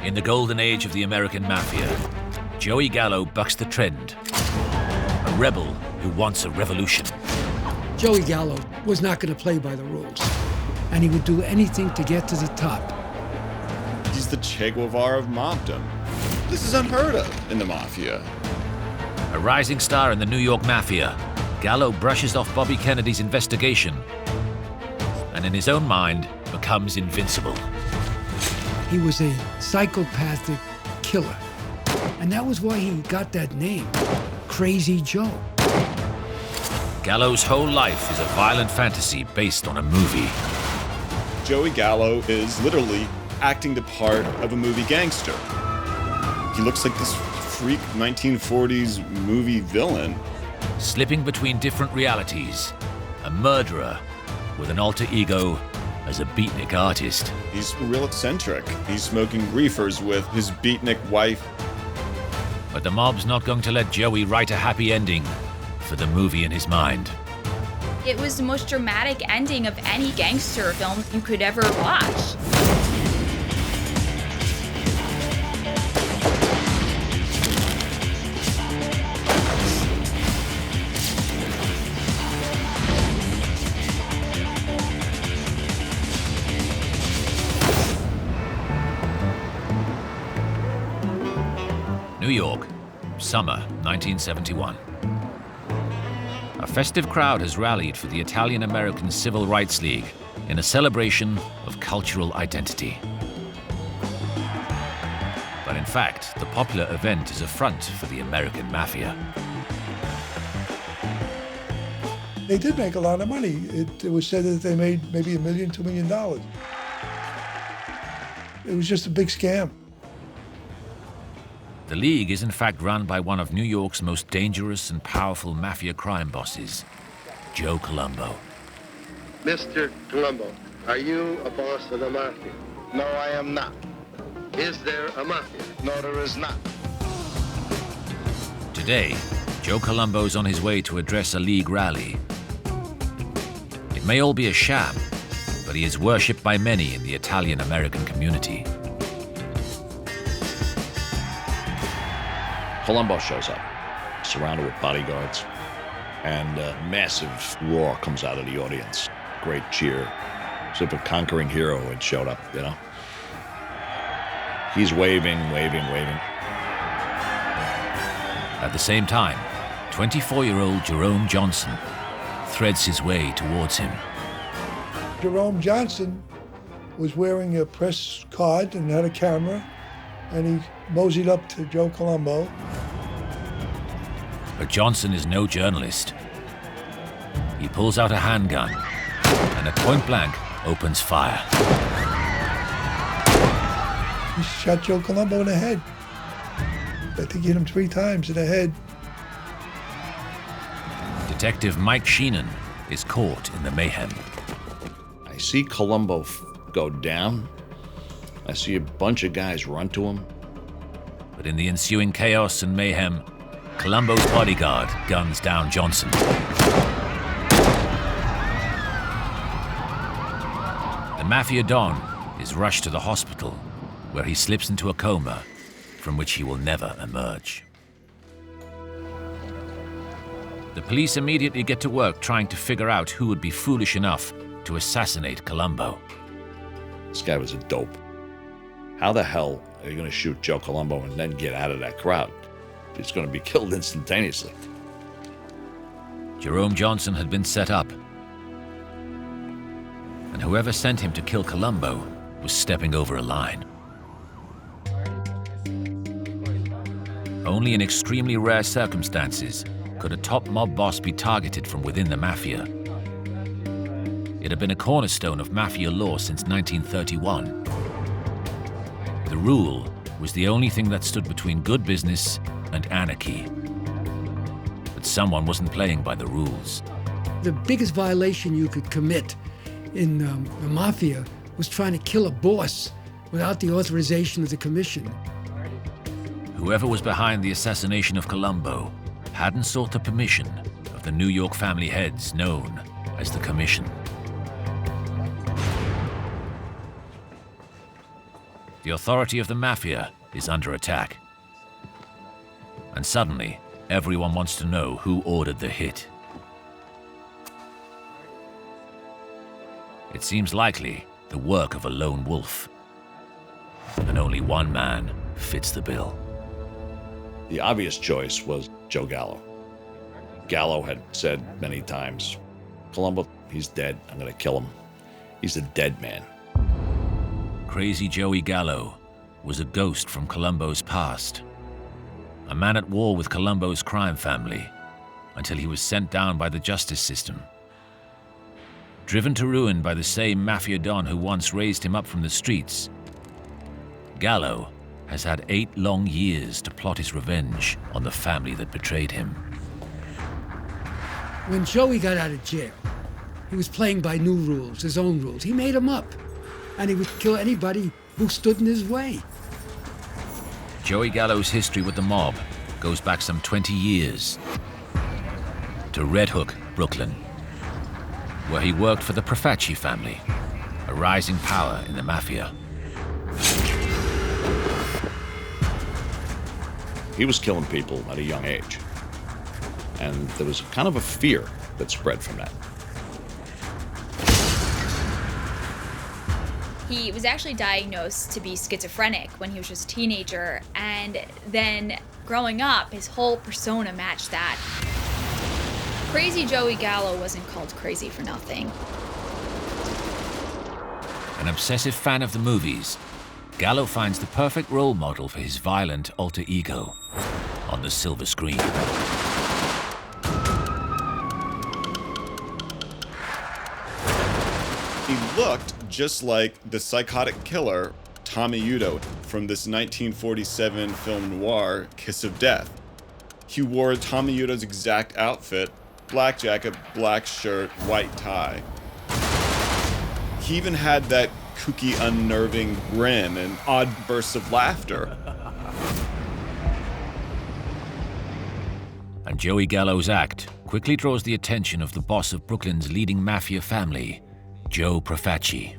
In the golden age of the American Mafia, Joey Gallo bucks the trend. A rebel who wants a revolution. Joey Gallo was not going to play by the rules, and he would do anything to get to the top. He's the Che Guevara of mobdom. This is unheard of in the Mafia. A rising star in the New York Mafia, Gallo brushes off Bobby Kennedy's investigation and in his own mind becomes invincible. He was a psychopathic killer, and that was why he got that name, Crazy Joe. Gallo's whole life is a violent fantasy based on a movie. Joey Gallo is literally acting the part of a movie gangster. He looks like this freak 1940s movie villain. Slipping between different realities, a murderer with an alter ego as a beatnik artist. He's real eccentric. He's smoking reefers with his beatnik wife. But the mob's not going to let Joey write a happy ending for the movie in his mind. It was the most dramatic ending of any gangster film you could ever watch. New York, summer 1971. A festive crowd has rallied for the Italian-American Civil Rights League in a celebration of cultural identity. But in fact, the popular event is a front for the American Mafia. They did make a lot of money. It was said that they made maybe $1 million, $2 million. It was just a big scam. The League is in fact run by one of New York's most dangerous and powerful mafia crime bosses, Joe Colombo. Mr. Colombo, are you a boss of the Mafia? No, I am not. Is there a Mafia? No, there is not. Today, Joe Colombo's on his way to address a League rally. It may all be a sham, but he is worshipped by many in the Italian-American community. Colombo shows up, surrounded with bodyguards, and a massive roar comes out of the audience. Great cheer, as if a conquering hero had showed up, you know? He's waving. At the same time, 24-year-old Jerome Johnson threads his way towards him. Jerome Johnson was wearing a press card and had a camera, and he moseyed up to Joe Colombo. But Johnson is no journalist. He pulls out a handgun and at point blank opens fire. He shot Joe Colombo in the head. I think he hit him 3 times in the head. Detective Mike Sheenan is caught in the mayhem. I see Colombo go down. I see a bunch of guys run to him. But in the ensuing chaos and mayhem, Colombo's bodyguard guns down Johnson. The Mafia Don is rushed to the hospital, where he slips into a coma from which he will never emerge. The police immediately get to work trying to figure out who would be foolish enough to assassinate Colombo. This guy was a dope. How the hell are you going to shoot Joe Colombo and then get out of that crowd? He's going to be killed instantaneously. Jerome Johnson had been set up, and whoever sent him to kill Colombo was stepping over a line. Only in extremely rare circumstances could a top mob boss be targeted from within the Mafia. It had been a cornerstone of Mafia law since 1931. The rule was the only thing that stood between good business and anarchy. But someone wasn't playing by the rules. The biggest violation you could commit in the Mafia was trying to kill a boss without the authorization of the commission. Whoever was behind the assassination of Colombo hadn't sought the permission of the New York family heads known as the Commission. The authority of the Mafia is under attack. And suddenly, everyone wants to know who ordered the hit. It seems likely the work of a lone wolf. And only one man fits the bill. The obvious choice was Joe Gallo. Gallo had said many times, Columbo, he's dead. I'm going to kill him. He's a dead man. Crazy Joey Gallo was a ghost from Columbo's past. A man at war with Columbo's crime family until he was sent down by the justice system. Driven to ruin by the same Mafia don who once raised him up from the streets, Gallo has had 8 long years to plot his revenge on the family that betrayed him. When Joey got out of jail, he was playing by new rules, his own rules. He made them up, and he would kill anybody who stood in his way. Joey Gallo's history with the mob goes back some 20 years to Red Hook, Brooklyn, where he worked for the Profaci family, a rising power in the Mafia. He was killing people at a young age. And there was kind of a fear that spread from that. He was actually diagnosed to be schizophrenic when he was just a teenager, and then growing up, his whole persona matched that. Crazy Joey Gallo wasn't called crazy for nothing. An obsessive fan of the movies, Gallo finds the perfect role model for his violent alter ego on the silver screen. He looked just like the psychotic killer Tommy Udo from this 1947 film noir, Kiss of Death. He wore Tommy Udo's exact outfit, black jacket, black shirt, white tie. He even had that kooky, unnerving grin and odd bursts of laughter. And Joey Gallo's act quickly draws the attention of the boss of Brooklyn's leading Mafia family, Joe Profaci.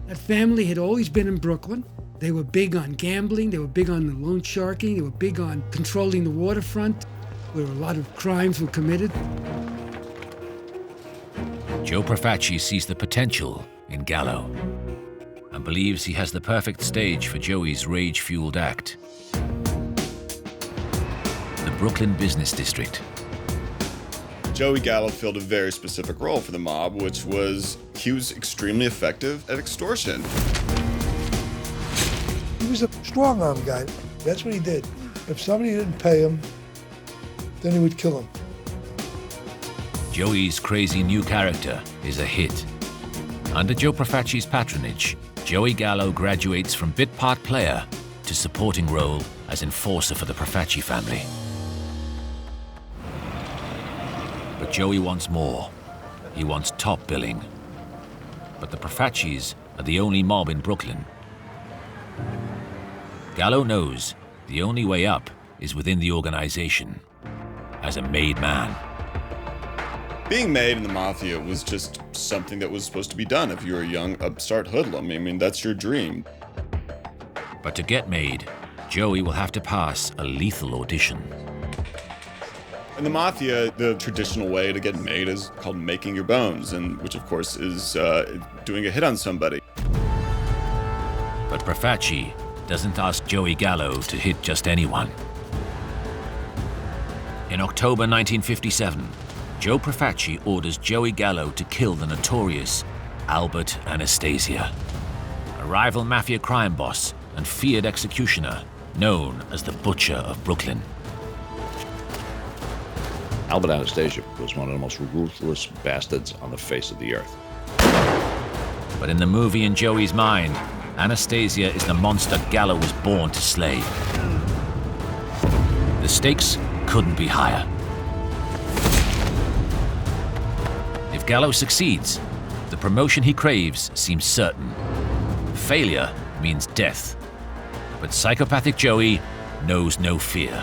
That family had always been in Brooklyn. They were big on gambling, they were big on the loan sharking, they were big on controlling the waterfront, where a lot of crimes were committed. Joe Profaci sees the potential in Gallo and believes he has the perfect stage for Joey's rage-fueled act. The Brooklyn Business District. Joey Gallo filled a very specific role for the mob, which was he was extremely effective at extortion. He was a strong-arm guy. That's what he did. If somebody didn't pay him, then he would kill him. Joey's crazy new character is a hit. Under Joe Profaci's patronage, Joey Gallo graduates from bit part player to supporting role as enforcer for the Profaci family. But Joey wants more. He wants top billing. But the Profacis are the only mob in Brooklyn. Gallo knows the only way up is within the organization, as a made man. Being made in the Mafia was just something that was supposed to be done if you were a young upstart hoodlum. I mean, that's your dream. But to get made, Joey will have to pass a lethal audition. In the Mafia, the traditional way to get made is called making your bones, and which of course is doing a hit on somebody. But Profaci doesn't ask Joey Gallo to hit just anyone. In October 1957, Joe Profaci orders Joey Gallo to kill the notorious Albert Anastasia, a rival Mafia crime boss and feared executioner known as the Butcher of Brooklyn. Albert Anastasia was one of the most ruthless bastards on the face of the earth. But in the movie in Joey's mind, Anastasia is the monster Gallo was born to slay. The stakes couldn't be higher. If Gallo succeeds, the promotion he craves seems certain. Failure means death. But psychopathic Joey knows no fear.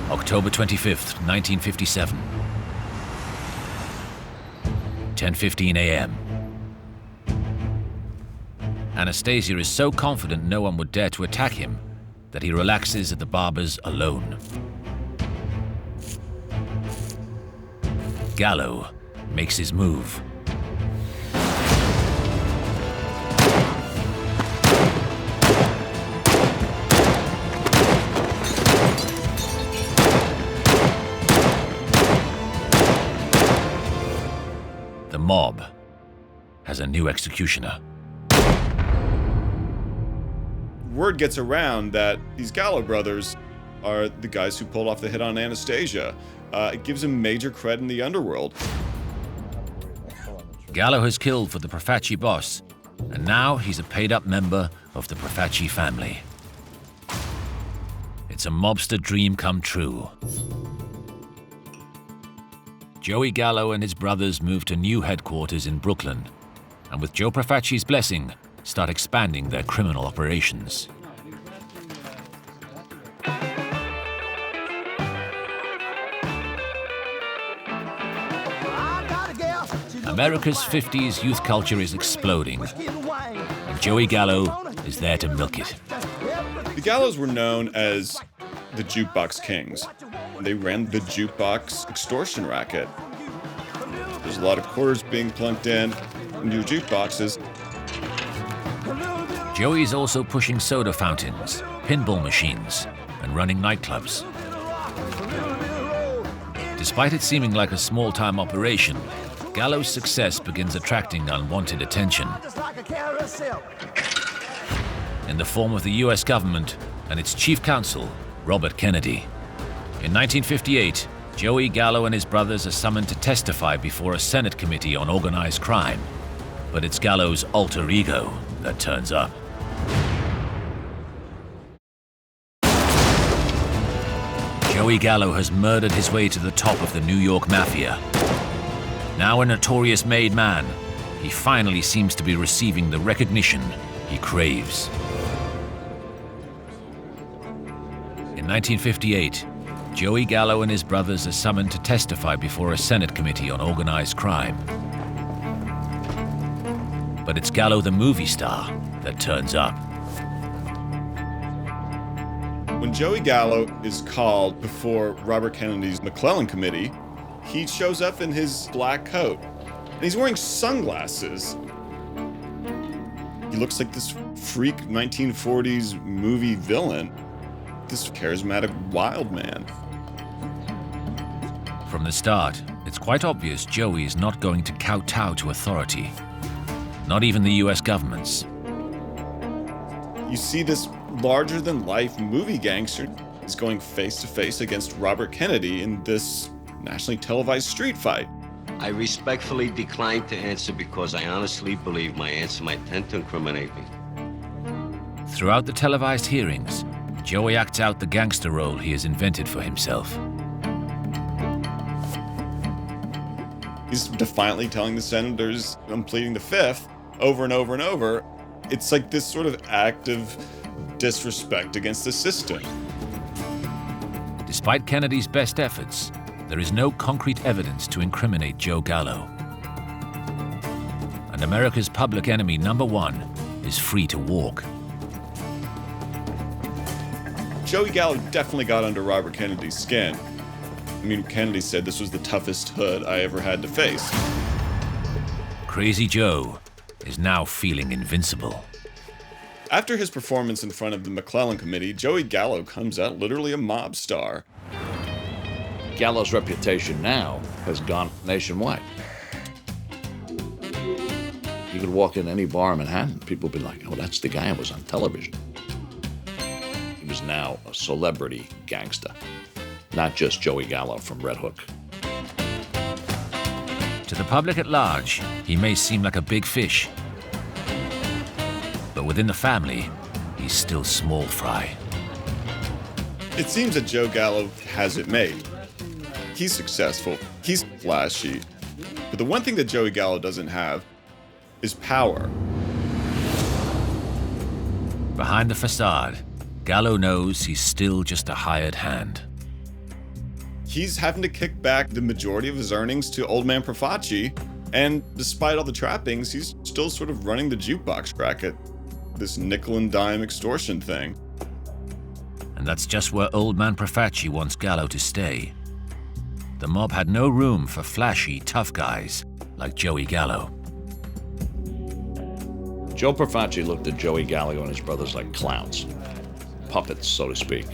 October 25th, 1957. 10:15 a.m. Anastasia is so confident no one would dare to attack him that he relaxes at the barber's alone. Gallo makes his move. The mob has a new executioner. Word gets around that these Gallo brothers are the guys who pulled off the hit on Anastasia. It gives him major cred in the underworld. Gallo has killed for the Profaci boss, and now he's a paid-up member of the Profaci family. It's a mobster dream come true. Joey Gallo and his brothers move to new headquarters in Brooklyn, and with Joe Profaci's blessing, start expanding their criminal operations. America's 50s youth culture is exploding, and Joey Gallo is there to milk it. The Gallos were known as the Jukebox Kings. They ran the jukebox extortion racket. There's a lot of quarters being plunked in new jukeboxes. Joey's also pushing soda fountains, pinball machines, and running nightclubs. Despite it seeming like a small-time operation, Gallo's success begins attracting unwanted attention in the form of the US government and its chief counsel, Robert Kennedy. In 1958, Joey Gallo and his brothers are summoned to testify before a Senate Committee on Organized Crime, but it's Gallo's alter ego that turns up. Joey Gallo has murdered his way to the top of the New York Mafia. Now a notorious made man, he finally seems to be receiving the recognition he craves. In 1958, Joey Gallo and his brothers are summoned to testify before a Senate Committee on Organized Crime. But it's Gallo the movie star that turns up. When Joey Gallo is called before Robert Kennedy's McClellan Committee, he shows up in his black coat, and he's wearing sunglasses. He looks like this freak 1940s movie villain, this charismatic wild man. From the start, it's quite obvious Joey is not going to kowtow to authority, not even the US government's. You see this larger-than-life movie gangster is going face-to-face against Robert Kennedy in this nationally televised street fight. I respectfully decline to answer because I honestly believe my answer might tend to incriminate me. Throughout the televised hearings, Joey acts out the gangster role he has invented for himself. He's defiantly telling the senators, "I'm pleading the fifth," over and over and over. It's like this sort of act of disrespect against the system. Despite Kennedy's best efforts, there is no concrete evidence to incriminate Joe Gallo. And America's public enemy #1 is free to walk. Joey Gallo definitely got under Robert Kennedy's skin. I mean, Kennedy said this was the toughest hood I ever had to face. Crazy Joe is now feeling invincible. After his performance in front of the McClellan Committee, Joey Gallo comes out literally a mob star. Gallo's reputation now has gone nationwide. You could walk in any bar in Manhattan, people would be like, oh, that's the guy who was on television. He was now a celebrity gangster, not just Joey Gallo from Red Hook. To the public at large, he may seem like a big fish. But within the family, he's still small fry. It seems that Joe Gallo has it made. He's successful, he's flashy, but the one thing that Joey Gallo doesn't have is power. Behind the facade, Gallo knows he's still just a hired hand. He's having to kick back the majority of his earnings to Old Man Profaci, And despite all the trappings, he's still sort of running the jukebox racket, this nickel and dime extortion thing. And that's just where Old Man Profaci wants Gallo to stay. The mob had no room for flashy, tough guys like Joey Gallo. Joe Profaci looked at Joey Gallo and his brothers like clowns. Puppets, so to speak.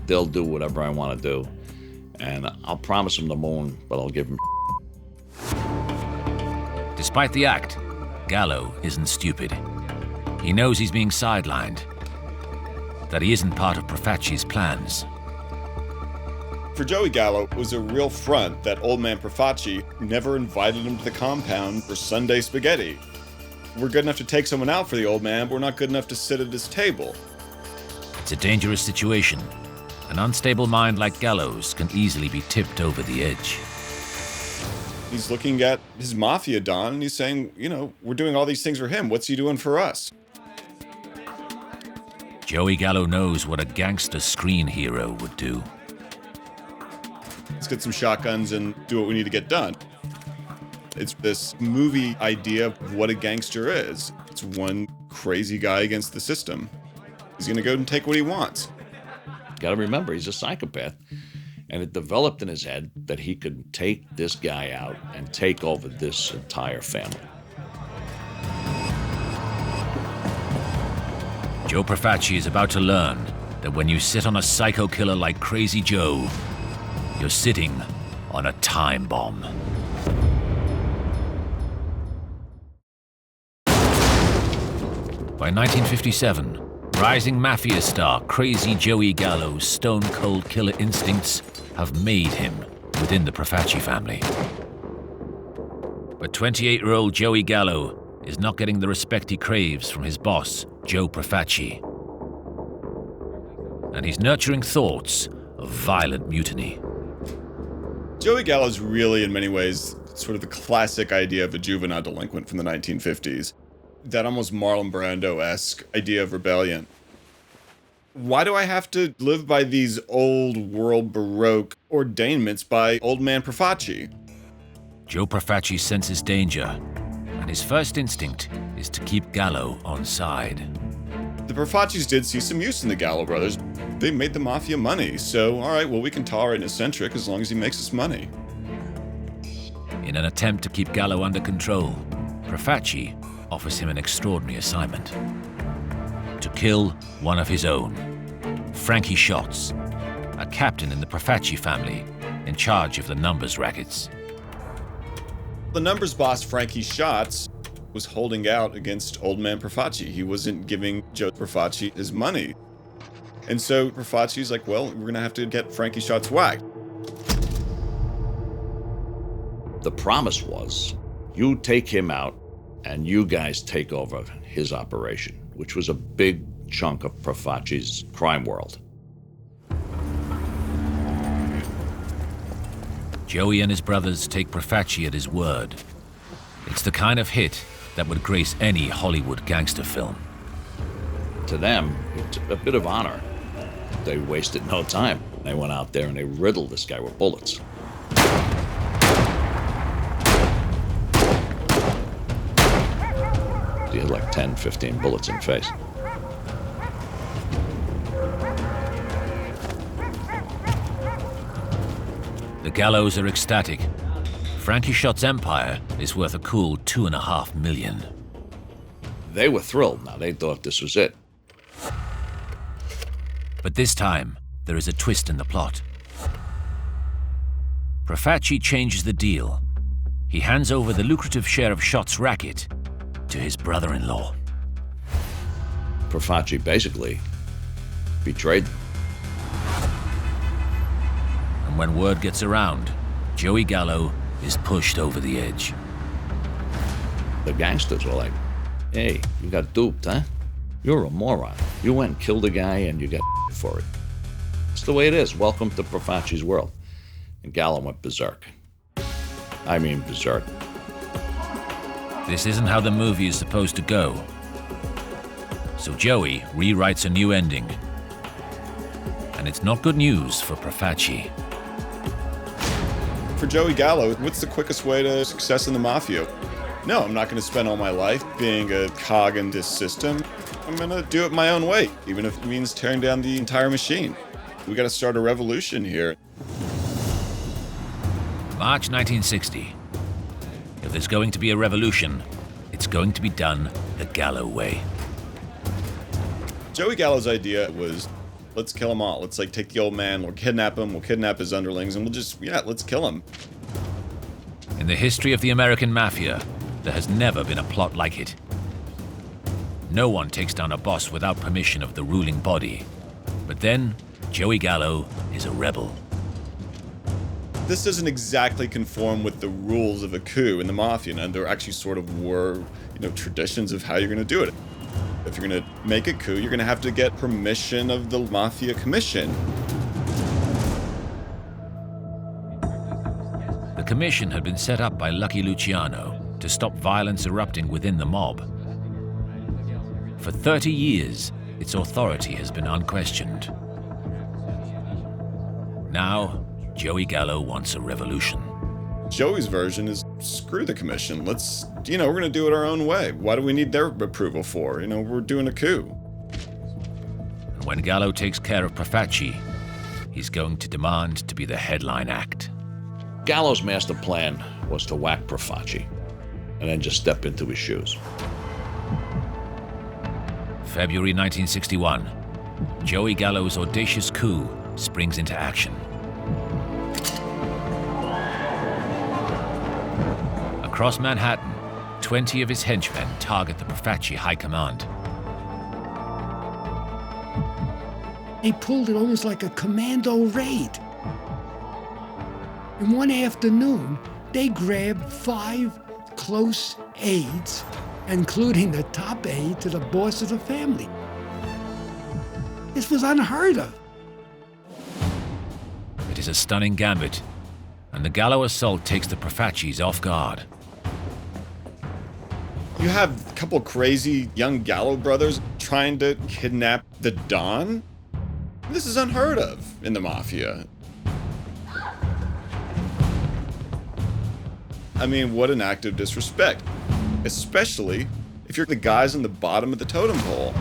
They'll do whatever I want to do, and I'll promise them the moon, but I'll give them. Despite the act, Gallo isn't stupid. He knows he's being sidelined, that he isn't part of Profaci's plans. For Joey Gallo, it was a real front that Old Man Profaci never invited him to the compound for Sunday spaghetti. We're good enough to take someone out for the old man, but we're not good enough to sit at his table. It's a dangerous situation. An unstable mind like Gallo's can easily be tipped over the edge. He's looking at his Mafia Don and he's saying, we're doing all these things for him. What's he doing for us? Joey Gallo knows what a gangster screen hero would do. Let's get some shotguns and do what we need to get done. It's this movie idea of what a gangster is. It's one crazy guy against the system. He's going to go and take what he wants. Got to remember, he's a psychopath. And it developed in his head that he could take this guy out and take over this entire family. Joe Profaci is about to learn that when you sit on a psycho killer like Crazy Joe, you're sitting on a time bomb. By 1957, rising Mafia star Crazy Joey Gallo's stone-cold killer instincts have made him within the Profaci family. But 28-year-old Joey Gallo is not getting the respect he craves from his boss, Joe Profaci. And he's nurturing thoughts of violent mutiny. Joey Gallo's really, in many ways, sort of the classic idea of a juvenile delinquent from the 1950s. That almost Marlon Brando-esque idea of rebellion. Why do I have to live by these old world Baroque ordainments by Old Man Profaci? Joe Profaci senses danger, and his first instinct is to keep Gallo on side. The Profacis did see some use in the Gallo brothers. They made the Mafia money, so all right, well, we can tolerate an eccentric as long as he makes us money. In an attempt to keep Gallo under control, Profaci offers him an extraordinary assignment: to kill one of his own, Frankie Schatz, a captain in the Profaci family in charge of the numbers rackets. The numbers boss, Frankie Schatz, was holding out against Old Man Profaci. He wasn't giving Joe Profaci his money. And so Profaci's like, well, we're gonna have to get Frankie Schatz whacked. The promise was, you take him out and you guys take over his operation, which was a big chunk of Profaci's crime world. Joey and his brothers take Profaci at his word. It's the kind of hit that would grace any Hollywood gangster film. To them, it's a bit of honor. They wasted no time. They went out there and they riddled this guy with bullets. He had like 10, 15 bullets in the face. The Gallos are ecstatic. Frankie Schatz's empire is worth a cool $2.5 million. They were thrilled. Now, they thought this was it. But this time, there is a twist in the plot. Profaci changes the deal. He hands over the lucrative share of Schatz's racket to his brother-in-law. Profaci basically betrayed them. And when word gets around, Joey Gallo is pushed over the edge. The gangsters were like, hey, you got duped, huh? You're a moron. You went and killed a guy and you got for it. It's the way it is. Welcome to Profaci's world. And Gallo went berserk. I mean berserk. This isn't how the movie is supposed to go. So Joey rewrites a new ending. And it's not good news for Profaci. For for Joey Gallo, what's the quickest way to success in the Mafia? No, I'm not going to spend all my life being a cog in this system. I'm going to do it my own way, even if it means tearing down the entire machine. We got to start a revolution here. March 1960. If there's going to be a revolution, it's going to be done the Gallo way. Joey Gallo's idea was, let's kill them all. Let's take the old man, we'll kidnap him, we'll kidnap his underlings, and let's kill him. In the history of the American Mafia, there has never been a plot like it. No one takes down a boss without permission of the ruling body. But then, Joey Gallo is a rebel. This doesn't exactly conform with the rules of a coup in the Mafia, and there actually sort of were, traditions of how you're going to do it. If you're going to make a coup, you're going to have to get permission of the Mafia Commission. The commission had been set up by Lucky Luciano to stop violence erupting within the mob. For 30 years, its authority has been unquestioned. Now, Joey Gallo wants a revolution. Joey's version is, screw the commission. Let's, we're going to do it our own way. Why do we need their approval for? We're doing a coup. And when Gallo takes care of Profaci, he's going to demand to be the headline act. Gallo's master plan was to whack Profaci and then just step into his shoes. February 1961, Joey Gallo's audacious coup springs into action. Across Manhattan, 20 of his henchmen target the Profaci High Command. They pulled it almost like a commando raid. In one afternoon, they grabbed 5 close aides, including the top aide to the boss of the family. This was unheard of. It is a stunning gambit, and the Gallo assault takes the Profacis off guard. You have a couple crazy young Gallo brothers trying to kidnap the Don? This is unheard of in the Mafia. I mean, what an act of disrespect. Especially if you're the guys on the bottom of the totem pole.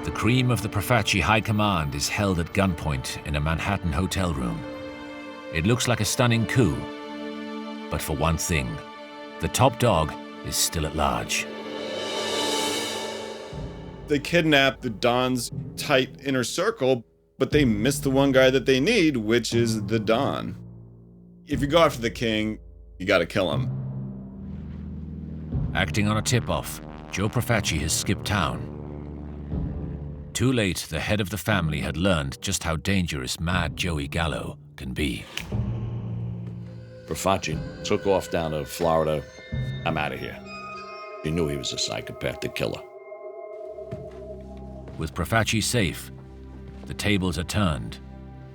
The cream of the Profaci High Command is held at gunpoint in a Manhattan hotel room. It looks like a stunning coup, but for one thing, the top dog is still at large. They kidnap the Don's tight inner circle, but they miss the one guy that they need, which is the Don. If you go after the king, you gotta kill him. Acting on a tip-off, Joe Profaci has skipped town. Too late, the head of the family had learned just how dangerous Mad Joey Gallo can be. Profaci took off down to Florida. I'm out of here. He knew he was a psychopathic killer. With Profaci safe, the tables are turned,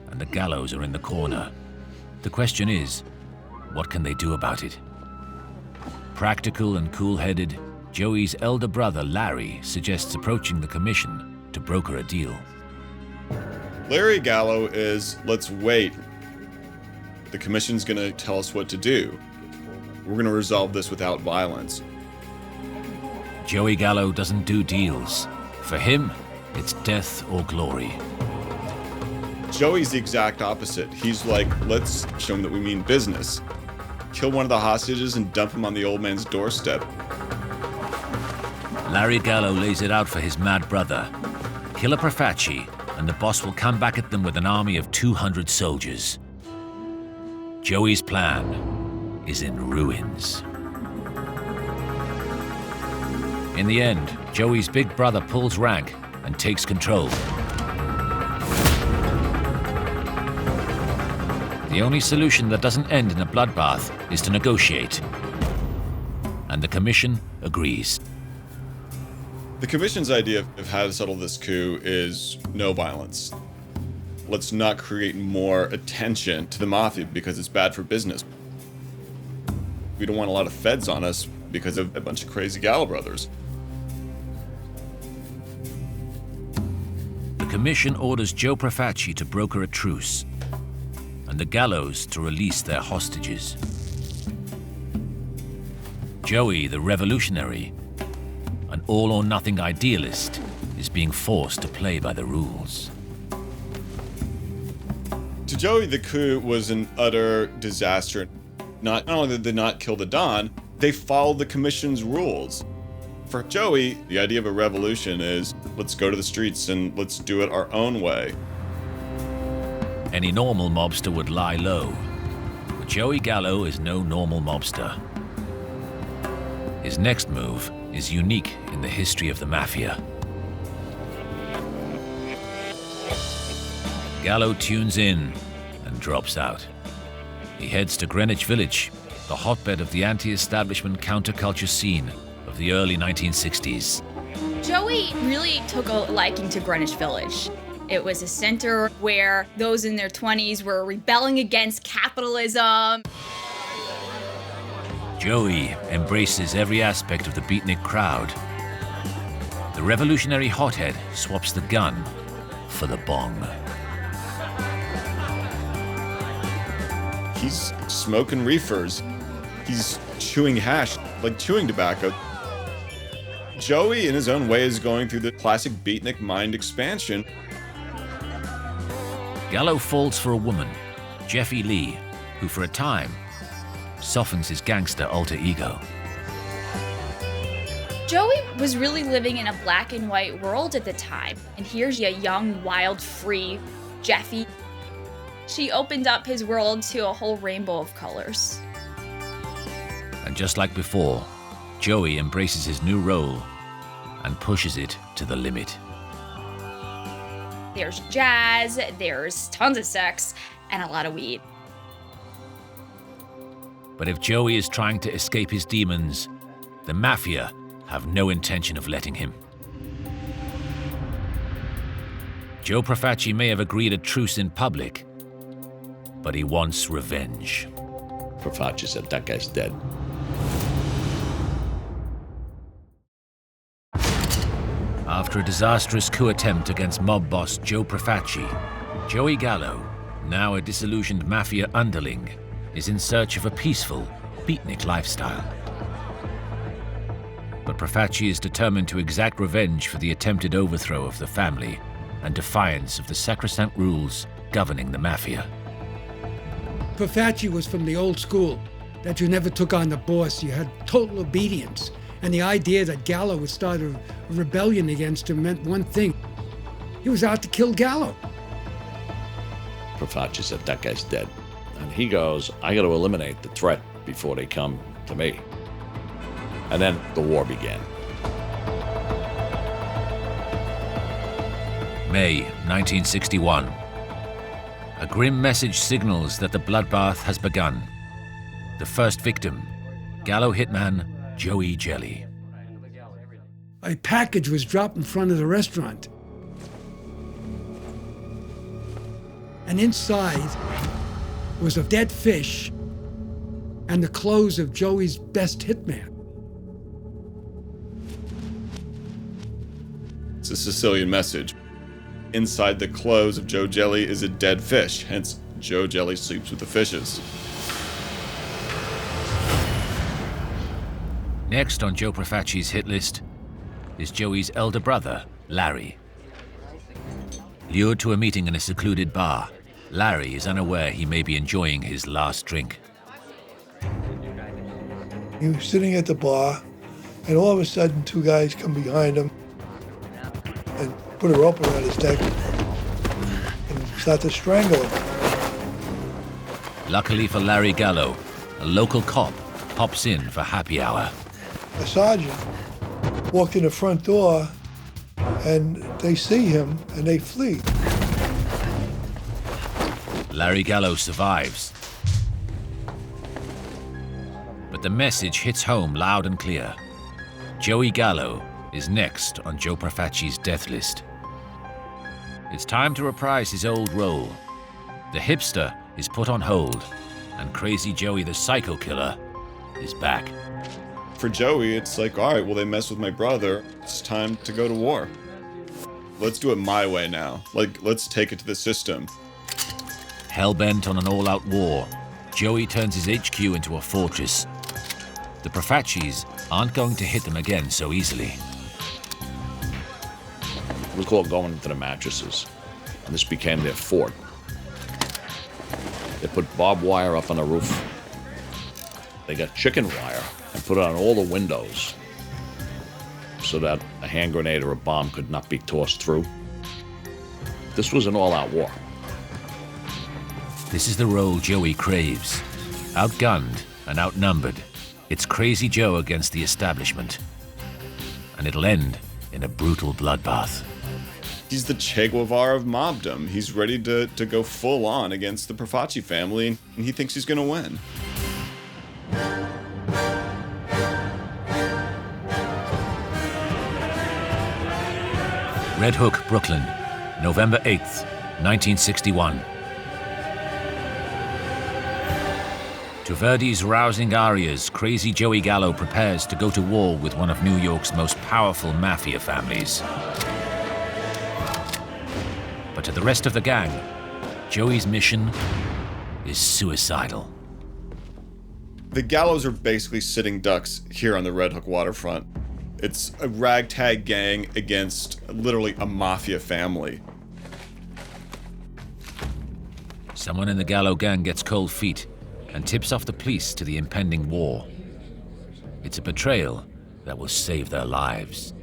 and the Gallos are in the corner. The question is, what can they do about it? Practical and cool-headed, Joey's elder brother Larry suggests approaching the commission to broker a deal. Larry Gallo is, let's wait. The commission's gonna tell us what to do. We're gonna resolve this without violence. Joey Gallo doesn't do deals. For him, it's death or glory. Joey's the exact opposite. He's like, let's show him that we mean business. Kill one of the hostages and dump him on the old man's doorstep. Larry Gallo lays it out for his mad brother. Kill a Profaci, and the boss will come back at them with an army of 200 soldiers. Joey's plan is in ruins. In the end, Joey's big brother pulls rank and takes control. The only solution that doesn't end in a bloodbath is to negotiate. And the commission agrees. The commission's idea of how to settle this coup is no violence. Let's not create more attention to the Mafia because it's bad for business. We don't want a lot of feds on us because of a bunch of crazy Gallo brothers. commission orders Joe Profaci to broker a truce, and the Gallos to release their hostages. Joey, the revolutionary, an all-or-nothing idealist, is being forced to play by the rules. To Joey, the coup was an utter disaster. Not only did they not kill the Don, they followed the commission's rules. For Joey, the idea of a revolution is, let's go to the streets and let's do it our own way. Any normal mobster would lie low, but Joey Gallo is no normal mobster. His next move is unique in the history of the Mafia. Gallo tunes in and drops out. He heads to Greenwich Village, the hotbed of the anti-establishment counterculture scene of the early 1960s. Joey really took a liking to Greenwich Village. It was a center where those in their 20s were rebelling against capitalism. Joey embraces every aspect of the beatnik crowd. The revolutionary hothead swaps the gun for the bong. He's smoking reefers. He's chewing hash, like chewing tobacco. Joey, in his own way, is going through the classic beatnik mind expansion. Gallo falls for a woman, Jeffy Lee, who for a time softens his gangster alter ego. Joey was really living in a black and white world at the time, and here's a young, wild, free Jeffy. She opened up his world to a whole rainbow of colors. And just like before, Joey embraces his new role and pushes it to the limit. There's jazz, there's tons of sex, and a lot of weed. But if Joey is trying to escape his demons, the Mafia have no intention of letting him. Joe Profaci may have agreed a truce in public, but he wants revenge. Profaci said, that guy's dead. After a disastrous coup attempt against mob boss Joe Profaci, Joey Gallo, now a disillusioned Mafia underling, is in search of a peaceful, beatnik lifestyle. But Profaci is determined to exact revenge for the attempted overthrow of the family and defiance of the sacrosanct rules governing the Mafia. Profaci was from the old school, that you never took on the boss, you had total obedience. And the idea that Gallo would start a rebellion against him meant one thing. He was out to kill Gallo. Profaci said, that guy's dead. And he goes, I got to eliminate the threat before they come to me. And then the war began. May 1961. A grim message signals that the bloodbath has begun. The first victim, Gallo hitman Joey Jelly. A package was dropped in front of the restaurant. And inside was a dead fish and the clothes of Joey's best hitman. It's a Sicilian message. Inside the clothes of Joe Jelly is a dead fish, hence Joe Jelly sleeps with the fishes. Next on Joe Profaci's hit list is Joey's elder brother, Larry. Lured to a meeting in a secluded bar, Larry is unaware he may be enjoying his last drink. He was sitting at the bar, and all of a sudden, two guys come behind him and put a rope around his neck and start to strangle him. Luckily for Larry Gallo, a local cop pops in for happy hour. A sergeant walked in the front door, and they see him, and they flee. Larry Gallo survives. But the message hits home loud and clear. Joey Gallo is next on Joe Profaci's death list. It's time to reprise his old role. The hipster is put on hold, and Crazy Joey the Psycho Killer is back. For Joey, it's like, all right, well, they messed with my brother. It's time to go to war. Let's do it my way now. Like, let's take it to the system. Hell-bent on an all-out war, Joey turns his HQ into a fortress. The Profacis aren't going to hit them again so easily. It was called going into the mattresses, and this became their fort. They put barbed wire up on the roof. They got chicken wire and put it on all the windows so that a hand grenade or a bomb could not be tossed through. This was an all-out war. This is the role Joey craves. Outgunned and outnumbered, it's Crazy Joe against the establishment. And it'll end in a brutal bloodbath. He's the Che Guevara of mobdom. He's ready to go full on against the Profaci family, and he thinks he's gonna win. Red Hook, Brooklyn, November 8th, 1961. To Verdi's rousing arias, Crazy Joey Gallo prepares to go to war with one of New York's most powerful mafia families. But to the rest of the gang, Joey's mission is suicidal. The Gallos are basically sitting ducks here on the Red Hook waterfront. It's a ragtag gang against literally a mafia family. Someone in the Gallo gang gets cold feet and tips off the police to the impending war. It's a betrayal that will save their lives.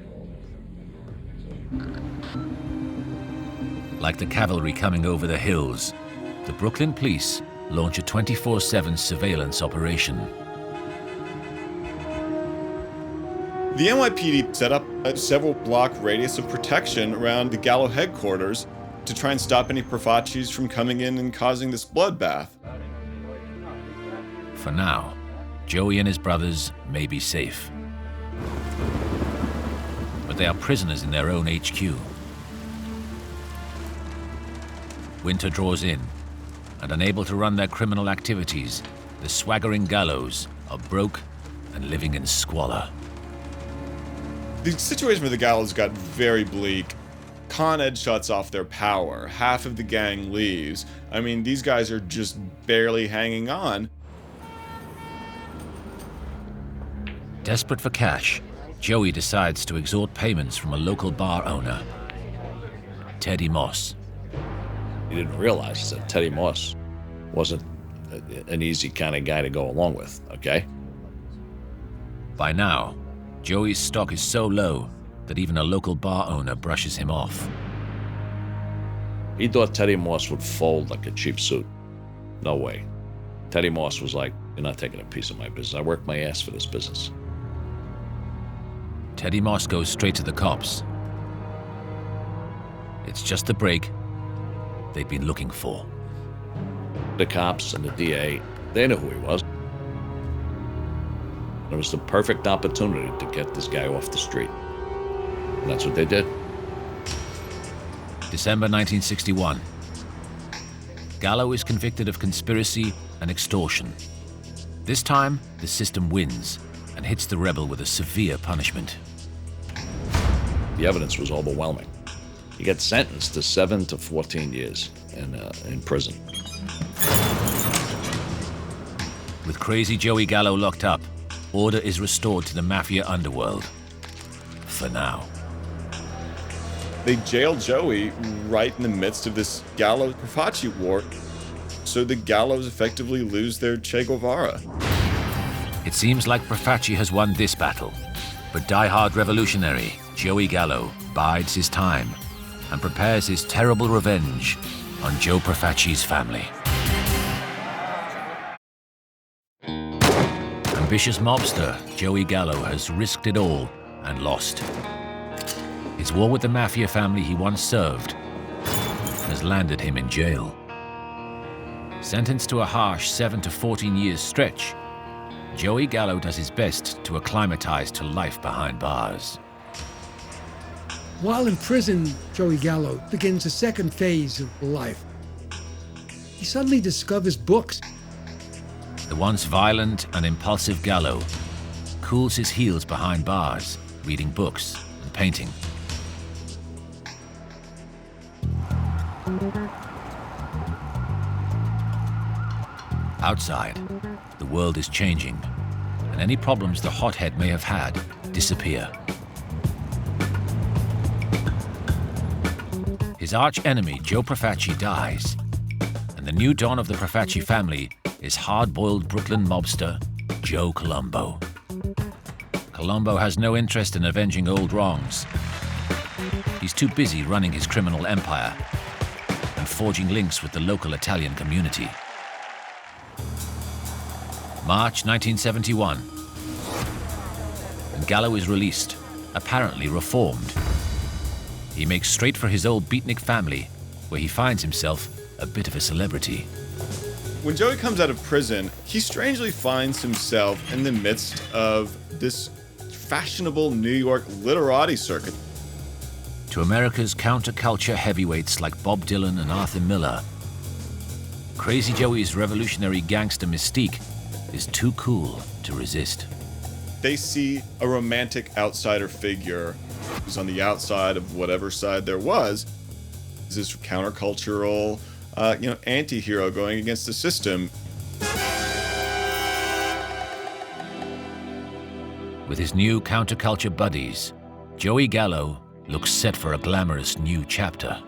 Like the cavalry coming over the hills, the Brooklyn police launch a 24/7 surveillance operation. The NYPD set up a several block radius of protection around the Gallo headquarters to try and stop any Profacis from coming in and causing this bloodbath. For now, Joey and his brothers may be safe. But they are prisoners in their own HQ. Winter draws in, and unable to run their criminal activities, the swaggering Gallos are broke and living in squalor. The situation for the Gallos got very bleak. Con Ed shuts off their power. Half of the gang leaves. I mean, these guys are just barely hanging on. Desperate for cash, Joey decides to extort payments from a local bar owner, Teddy Moss. He didn't realize that Teddy Moss wasn't an easy kind of guy to go along with, okay? By now, Joey's stock is so low that even a local bar owner brushes him off. He thought Teddy Moss would fold like a cheap suit. No way. Teddy Moss was like, "You're not taking a piece of my business. I worked my ass for this business." Teddy Moss goes straight to the cops. It's just the break they'd been looking for. The cops and the DA, they knew who he was. It was the perfect opportunity to get this guy off the street. And that's what they did. December 1961. Gallo is convicted of conspiracy and extortion. This time, the system wins and hits the rebel with a severe punishment. The evidence was overwhelming. He got sentenced to 7 to 14 years in prison. With Crazy Joey Gallo locked up, order is restored to the Mafia underworld. For now. They jailed Joey right in the midst of this Gallo-Profaci war, so the Gallos effectively lose their Che Guevara. It seems like Profaci has won this battle, but die-hard revolutionary Joey Gallo bides his time and prepares his terrible revenge on Joe Profaci's family. Ambitious mobster Joey Gallo has risked it all and lost. His war with the Mafia family he once served has landed him in jail. Sentenced to a harsh 7 to 14 years stretch, Joey Gallo does his best to acclimatize to life behind bars. While in prison, Joey Gallo begins a second phase of life. He suddenly discovers books. The once violent and impulsive Gallo cools his heels behind bars, reading books and painting. Outside, the world is changing, and any problems the hothead may have had disappear. His arch-enemy, Joe Profaci, dies, and the new don of the Profaci family is hard-boiled Brooklyn mobster Joe Colombo. Colombo has no interest in avenging old wrongs. He's too busy running his criminal empire and forging links with the local Italian community. March 1971, and Gallo is released, apparently reformed. He makes straight for his old beatnik family, where he finds himself a bit of a celebrity. When Joey comes out of prison, he strangely finds himself in the midst of this fashionable New York literati circuit. To America's counterculture heavyweights like Bob Dylan and Arthur Miller, Crazy Joey's revolutionary gangster mystique is too cool to resist. They see a romantic outsider figure who's on the outside of whatever side there was. This countercultural, anti-hero going against the system. With his new counterculture buddies, Joey Gallo looks set for a glamorous new chapter.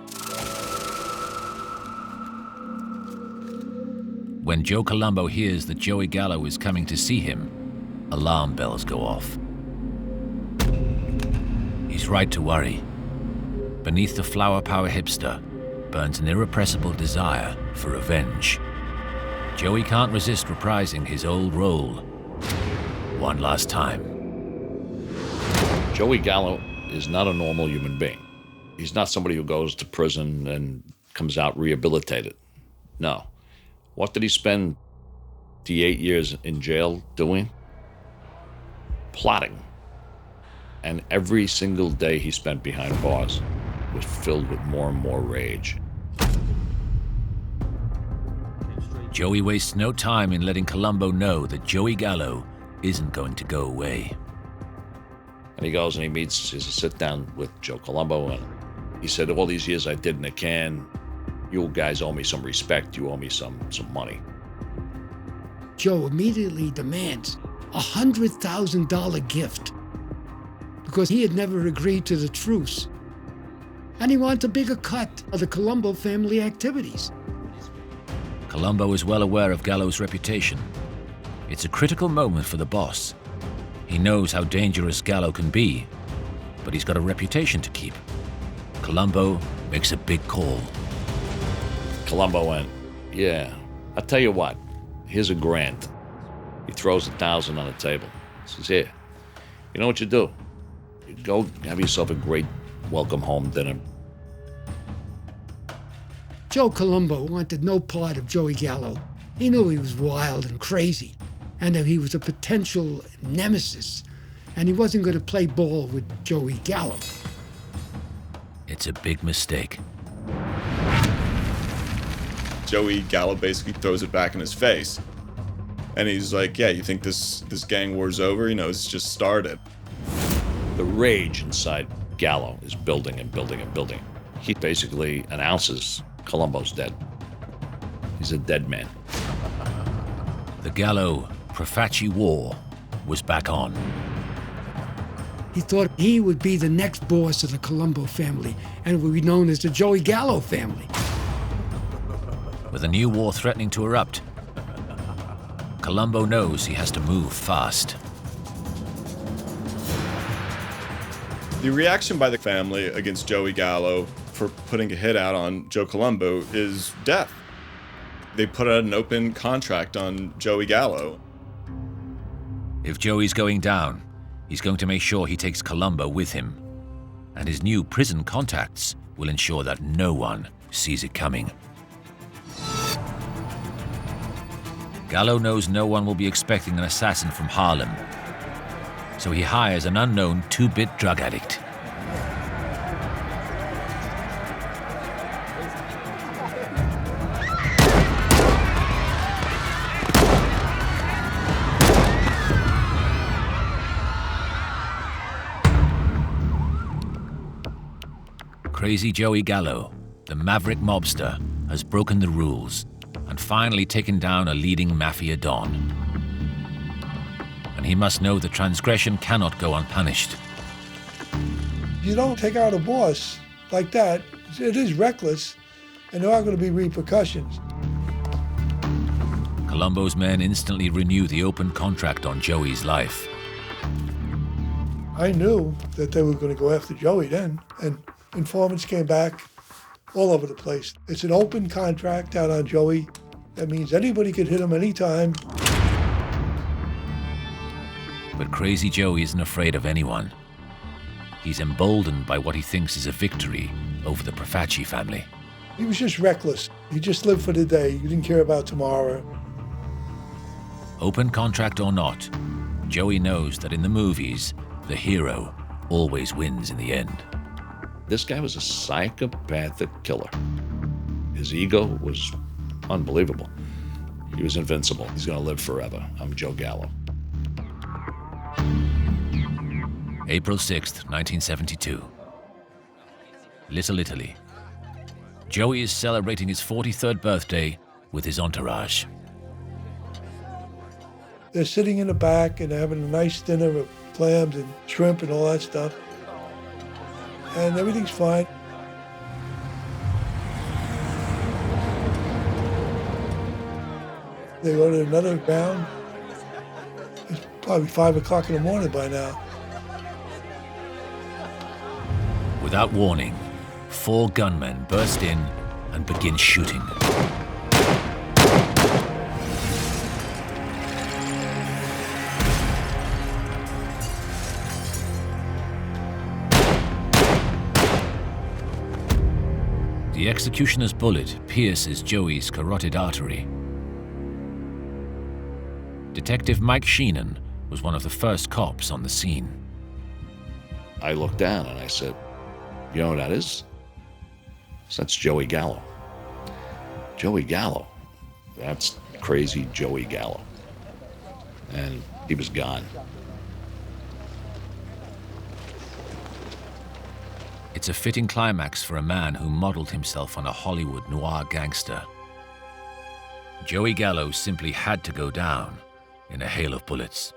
When Joe Colombo hears that Joey Gallo is coming to see him, alarm bells go off. He's right to worry. Beneath the flower power hipster burns an irrepressible desire for revenge. Joey can't resist reprising his old role one last time. Joey Gallo is not a normal human being. He's not somebody who goes to prison and comes out rehabilitated. No. What did he spend the 8 years in jail doing? Plotting. And every single day he spent behind bars was filled with more and more rage. Joey wastes no time in letting Colombo know that Joey Gallo isn't going to go away. And he goes and he meets, he's a sit down with Joe Colombo, and he said, all these years I did in a can, you guys owe me some respect, you owe me some money. Joe immediately demands a $100,000 gift because he had never agreed to the truce. And he wants a bigger cut of the Colombo family activities. Colombo is well aware of Gallo's reputation. It's a critical moment for the boss. He knows how dangerous Gallo can be, but he's got a reputation to keep. Colombo makes a big call. Colombo went, yeah, I'll tell you what, here's $1,000. He throws $1,000 on the table. He says, here, you know what you do? You go have yourself a great welcome home dinner. Joe Colombo wanted no part of Joey Gallo. He knew he was wild and crazy, and that he was a potential nemesis, and he wasn't going to play ball with Joey Gallo. It's a big mistake. Joey Gallo basically throws it back in his face. And he's like, yeah, you think this gang war's over? It's just started. The rage inside Gallo is building and building and building. He basically announces Colombo's dead. He's a dead man. The Gallo-Profaci war was back on. He thought he would be the next boss of the Colombo family, and it would be known as the Joey Gallo family. With a new war threatening to erupt, Colombo knows he has to move fast. The reaction by the family against Joey Gallo for putting a hit out on Joe Colombo is death. They put out an open contract on Joey Gallo. If Joey's going down, he's going to make sure he takes Colombo with him. And his new prison contacts will ensure that no one sees it coming. Gallo knows no one will be expecting an assassin from Harlem, so he hires an unknown 2-bit drug addict. Crazy Joey Gallo, the maverick mobster has broken the rules and finally taken down a leading Mafia don. And he must know that transgression cannot go unpunished. You don't take out a boss like that. It is reckless, and there are going to be repercussions. Colombo's men instantly renew the open contract on Joey's life. I knew that they were going to go after Joey then, and informants came back all over the place. It's an open contract out on Joey. That means anybody could hit him anytime. But Crazy Joey isn't afraid of anyone. He's emboldened by what he thinks is a victory over the Profaci family. He was just reckless. He just lived for the day. He didn't care about tomorrow. Open contract or not, Joey knows that in the movies, the hero always wins in the end. This guy was a psychopathic killer. His ego was unbelievable. He was invincible. He's going to live forever. I'm Joe Gallo. April 6th, 1972. Little Italy. Joey is celebrating his 43rd birthday with his entourage. They're sitting in the back and having a nice dinner of clams and shrimp and all that stuff. And everything's fine. They ordered another round. It's probably 5 o'clock in the morning by now. Without warning, 4 gunmen burst in and begin shooting. The executioner's bullet pierces Joey's carotid artery. Detective Mike Sheenan was one of the first cops on the scene. I looked down and I said, "You know what that is?" So that's Joey Gallo. Joey Gallo. That's Crazy Joey Gallo. And he was gone. It's a fitting climax for a man who modeled himself on a Hollywood noir gangster. Joey Gallo simply had to go down in a hail of bullets.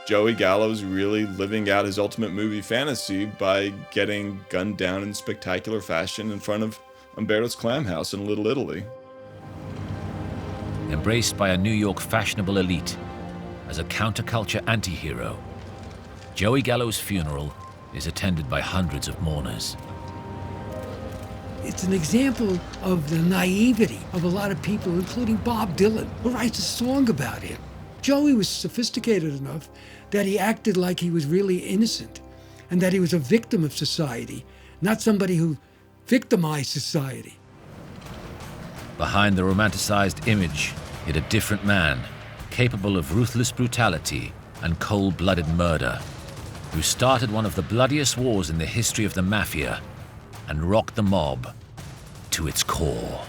Joey Gallo's really living out his ultimate movie fantasy by getting gunned down in spectacular fashion in front of Umberto's Clam House in Little Italy. Embraced by a New York fashionable elite as a counterculture anti-hero, Joey Gallo's funeral is attended by hundreds of mourners. It's an example of the naivety of a lot of people, including Bob Dylan, who writes a song about him. Joey was sophisticated enough that he acted like he was really innocent and that he was a victim of society, not somebody who victimized society. Behind the romanticized image hid a different man, capable of ruthless brutality and cold-blooded murder, who started one of the bloodiest wars in the history of the Mafia and rocked the mob to its core.